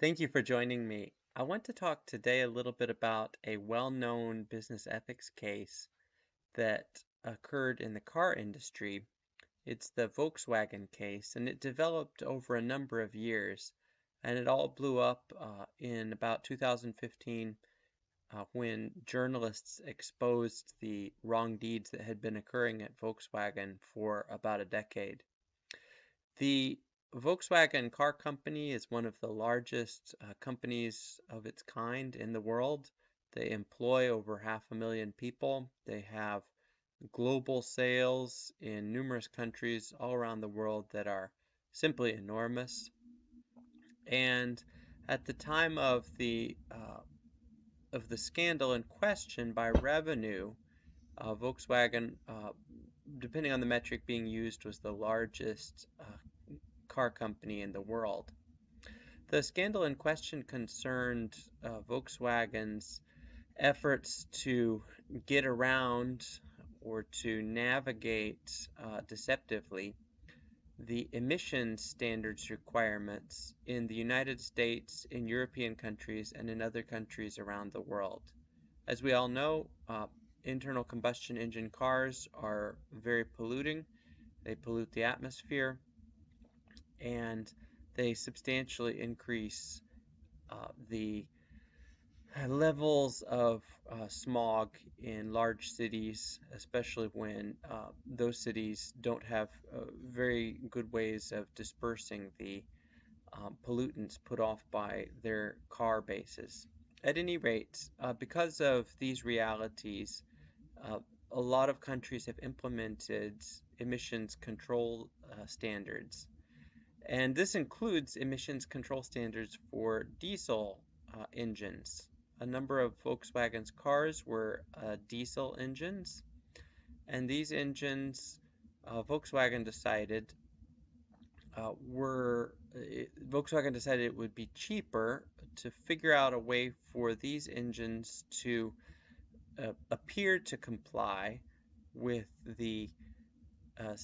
Thank you for joining me. I want to talk today a little bit about a well-known business ethics case that occurred in the car industry. It's the Volkswagen case, and it developed over a number of years, and it all blew up in about 2015 when journalists exposed the wrong deeds that had been occurring at Volkswagen for about a decade. The Volkswagen car company is one of the largest companies of its kind in the world. They employ over 500,000 people. They have global sales in numerous countries all around the world that are simply enormous. And at the time of the scandal in question, by revenue, Volkswagen, depending on the metric being used, was the largest car company in the world. The scandal in question concerned Volkswagen's efforts to get around or to navigate deceptively the emissions standards requirements in the United States, in European countries, and in other countries around the world. As we all know, internal combustion engine cars are very polluting. They pollute the atmosphere, and they substantially increase the levels of smog in large cities, especially when those cities don't have very good ways of dispersing the pollutants put off by their car bases. At any rate, because of these realities, uh, a lot of countries have implemented emissions control standards. And this includes emissions control standards for diesel engines. A number of Volkswagen's cars were diesel engines, and these engines, Volkswagen decided Volkswagen decided it would be cheaper to figure out a way for these engines to appear to comply with the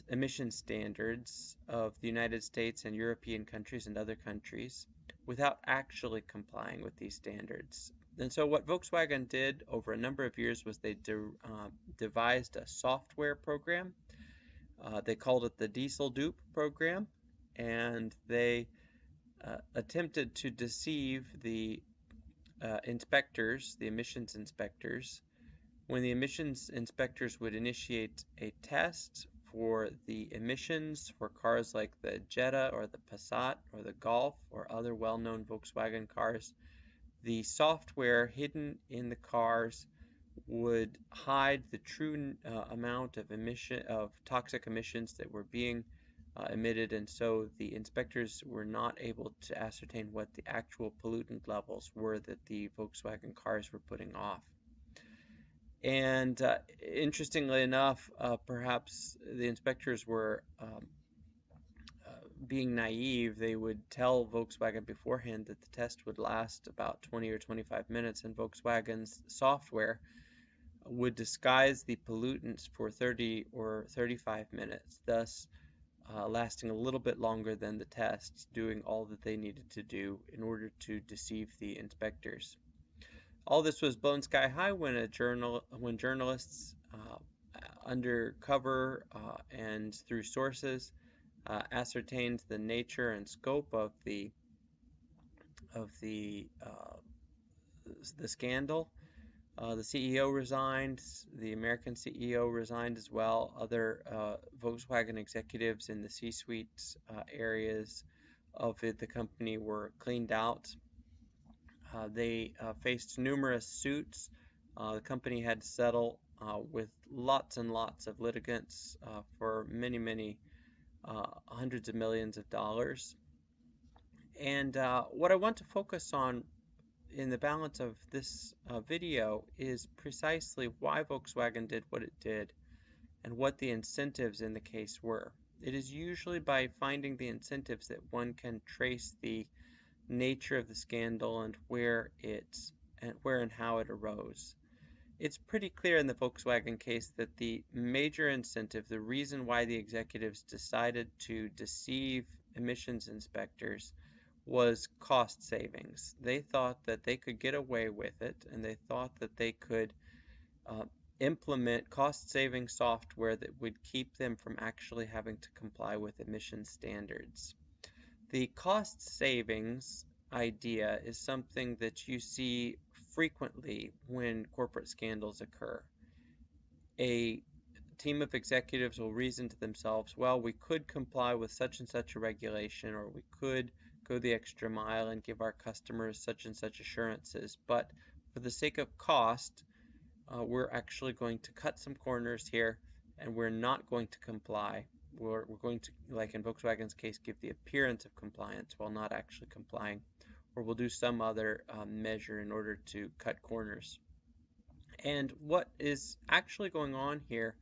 emission standards of the United States and European countries and other countries without actually complying with these standards. And so what Volkswagen did over a number of years was they devised a software program. They called it the Diesel Dupe program, and they attempted to deceive the inspectors, the emissions inspectors. When the emissions inspectors would initiate a test for the emissions for cars like the Jetta or the Passat or the Golf or other well-known Volkswagen cars, the software hidden in the cars would hide the true amount of toxic emissions that were being emitted, and so the inspectors were not able to ascertain what the actual pollutant levels were that the Volkswagen cars were putting off. And interestingly enough, perhaps the inspectors were being naive. They would tell Volkswagen beforehand that the test would last about 20 or 25 minutes, and Volkswagen's software would disguise the pollutants for 30 or 35 minutes, thus lasting a little bit longer than the test, doing all that they needed to do in order to deceive the inspectors. All this was blown sky high when journalists undercover and through sources ascertained the nature and scope of the scandal. The CEO resigned. The American CEO resigned as well. Other Volkswagen executives in the C-suite areas of the company were cleaned out. They faced numerous suits. The company had to settle with lots and lots of litigants for many, many hundreds of millions of dollars. And what I want to focus on in the balance of this video is precisely why Volkswagen did what it did and what the incentives in the case were. It is usually by finding the incentives that one can trace the nature of the scandal and where and how it arose. It's pretty clear in the Volkswagen case that the major incentive, the reason why the executives decided to deceive emissions inspectors, was cost savings. They thought that they could get away with it, and they thought that they could uh, implement cost-saving software that would keep them from actually having to comply with emission standards. The cost savings idea is something that you see frequently when corporate scandals occur. A team of executives will reason to themselves, well, we could comply with such and such a regulation, or we could go the extra mile and give our customers such and such assurances, but for the sake of cost, we're actually going to cut some corners here, and we're not going to comply. We're going to, like in Volkswagen's case, give the appearance of compliance while not actually complying, or we'll do some other measure in order to cut corners. And what is actually going on here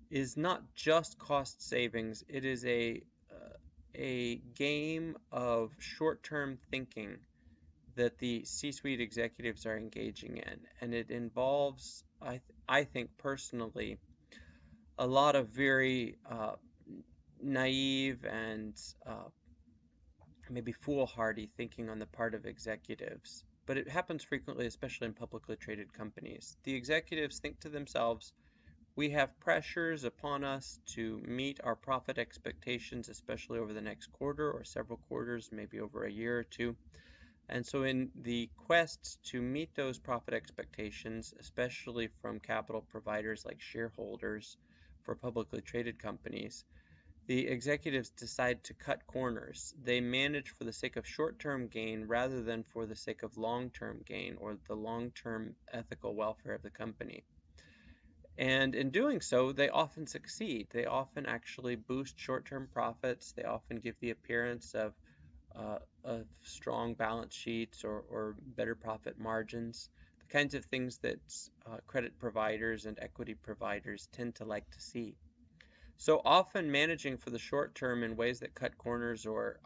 is not just cost savings, it is a game of short-term thinking that the C-suite executives are engaging in, and it involves, I think personally, a lot of very naive and maybe foolhardy thinking on the part of executives. But it happens frequently, especially in publicly traded companies. The executives think to themselves, we have pressures upon us to meet our profit expectations, especially over the next quarter or several quarters, maybe over a year or two. And so in the quest to meet those profit expectations, especially from capital providers like shareholders for publicly traded companies, the executives decide to cut corners. They manage for the sake of short-term gain rather than for the sake of long-term gain or the long-term ethical welfare of the company. And in doing so, they often succeed. They often actually boost short-term profits. They often give the appearance of strong balance sheets or better profit margins, the kinds of things that credit providers and equity providers tend to like to see. So often managing for the short term in ways that cut corners or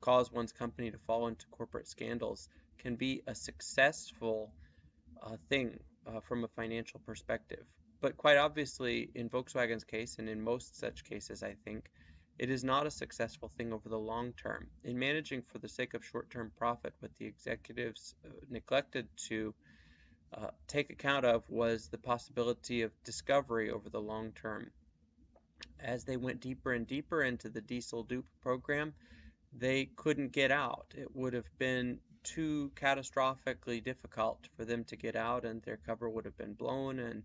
cause one's company to fall into corporate scandals can be a successful thing from a financial perspective. But quite obviously, in Volkswagen's case, and in most such cases, I think, it is not a successful thing over the long term. In managing for the sake of short-term profit, what the executives neglected to take account of was the possibility of discovery over the long term. As they went deeper and deeper into the Diesel Dupe program, they couldn't get out. It would have been too catastrophically difficult for them to get out, and their cover would have been blown, and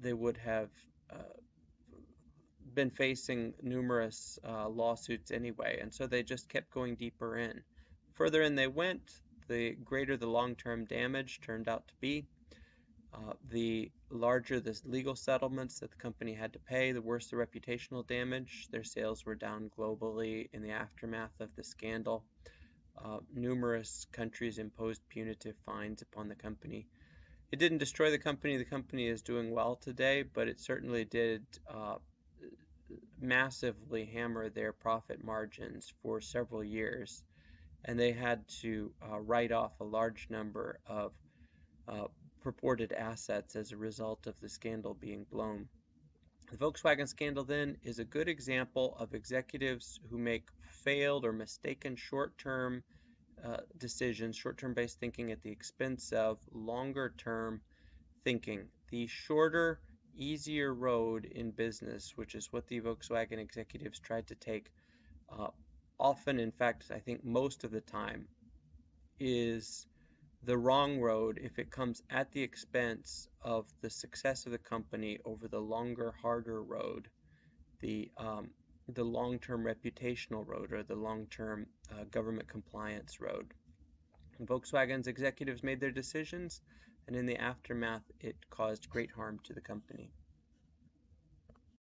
they would have been facing numerous lawsuits anyway, and so they just kept going deeper in. Further in they went, the greater the long-term damage turned out to be. The larger the legal settlements that the company had to pay, the worse the reputational damage. Their sales were down globally in the aftermath of the scandal. Numerous countries imposed punitive fines upon the company. It didn't destroy the company. The company is doing well today, but it certainly did massively hammer their profit margins for several years, and they had to write off a large number of purported assets as a result of the scandal being blown. The Volkswagen scandal then is a good example of executives who make failed or mistaken short-term decisions, short-term based thinking at the expense of longer-term thinking. The shorter, easier road in business, which is what the Volkswagen executives tried to take, often, in fact, I think most of the time, is the wrong road if it comes at the expense of the success of the company over the longer, harder road, the long-term reputational road or the long-term government compliance road. And Volkswagen's executives made their decisions, and in the aftermath, it caused great harm to the company.